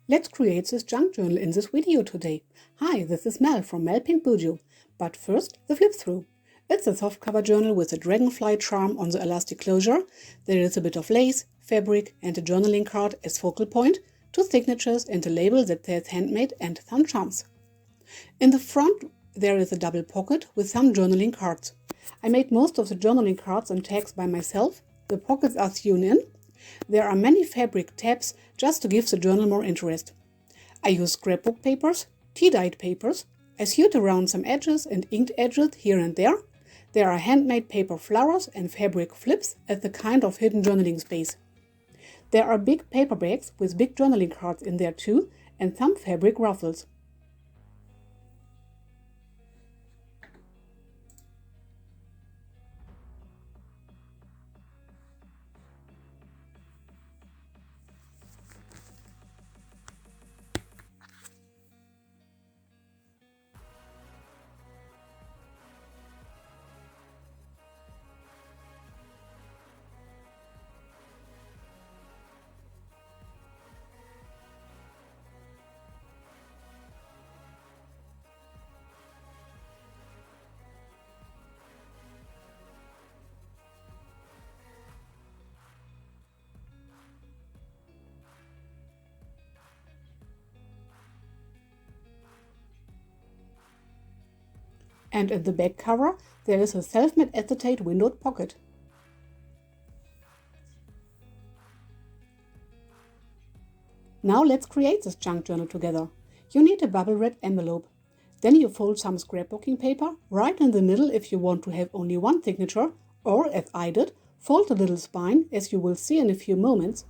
Let's create this junk journal in this video today. Hi, this is Mel from MelPinkBuJo. But first, the flip through. It's a softcover journal with a dragonfly charm on the elastic closure. There is a bit of lace, fabric and a journaling card as focal point, 2 signatures and a label that says handmade and some charms. In the front there is a double pocket with some journaling cards. I made most of the journaling cards and tags by myself. The pockets are sewn in. There are many fabric tabs just to give the journal more interest. I use scrapbook papers, tea-dyed papers. I sewed around some edges and inked edges here and there. There are handmade paper flowers and fabric flips as the kind of hidden journaling space. There are big paper bags with big journaling cards in there too, and some fabric ruffles. And in the back cover there is a self-made acetate windowed pocket. Now let's create this junk journal together. You need a bubble wrap envelope. Then you fold some scrapbooking paper right in the middle if you want to have only one signature, or as I did, fold the little spine as you will see in a few moments.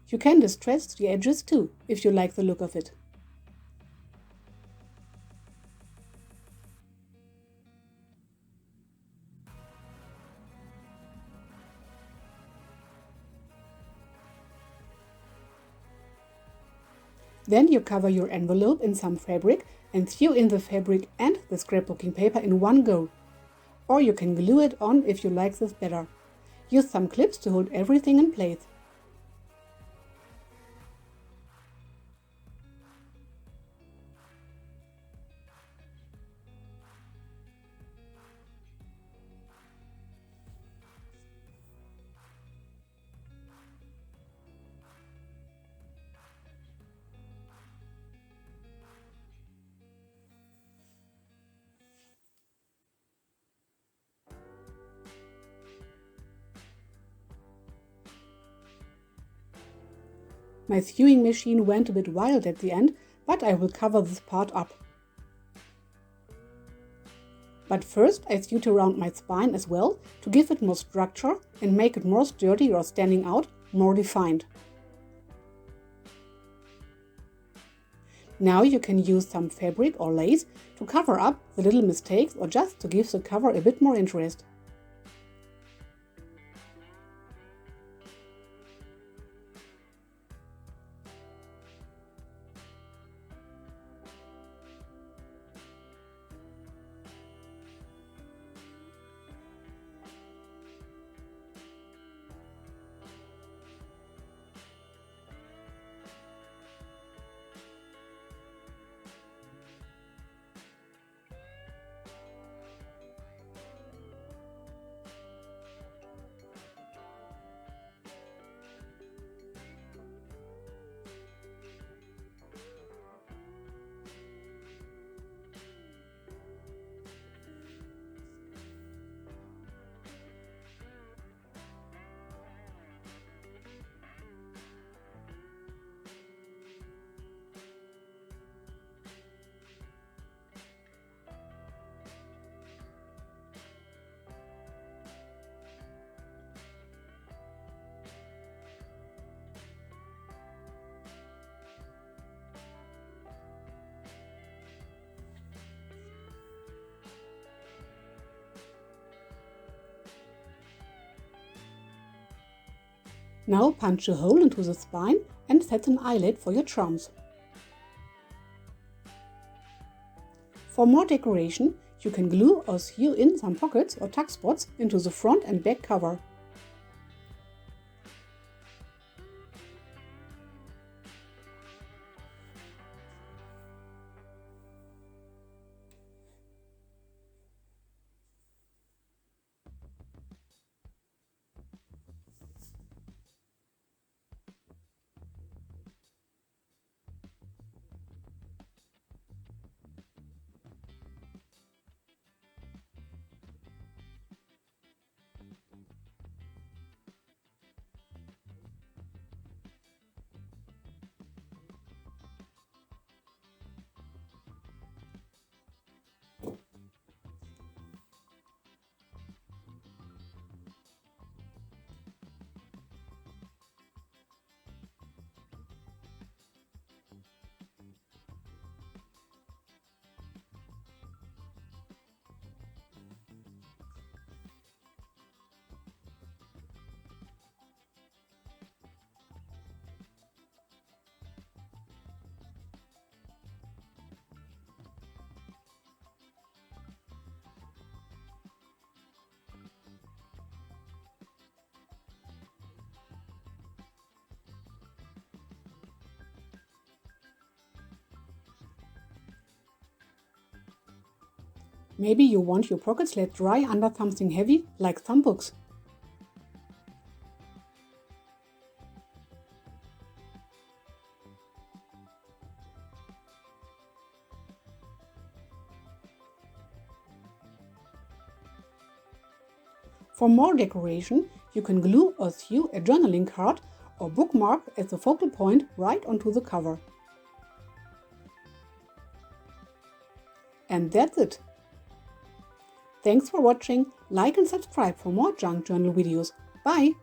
You can distress the edges too if you like the look of it. Then you cover your envelope in some fabric and sew in the fabric and the scrapbooking paper in one go. Or you can glue it on if you like this better. Use some clips to hold everything in place. My sewing machine went a bit wild at the end, but I will cover this part up. But first I sewed around my spine as well to give it more structure and make it more sturdy or standing out, more defined. Now you can use some fabric or lace to cover up the little mistakes or just to give the cover a bit more interest. Now punch a hole into the spine and set an eyelet for your charms. For more decoration, you can glue or sew in some pockets or tuck spots into the front and back cover. Maybe you want your pockets laid dry under something heavy, like some books. For more decoration, you can glue or sew a journaling card or bookmark as the focal point right onto the cover. And that's it! Thanks for watching, like and subscribe for more junk journal videos. Bye!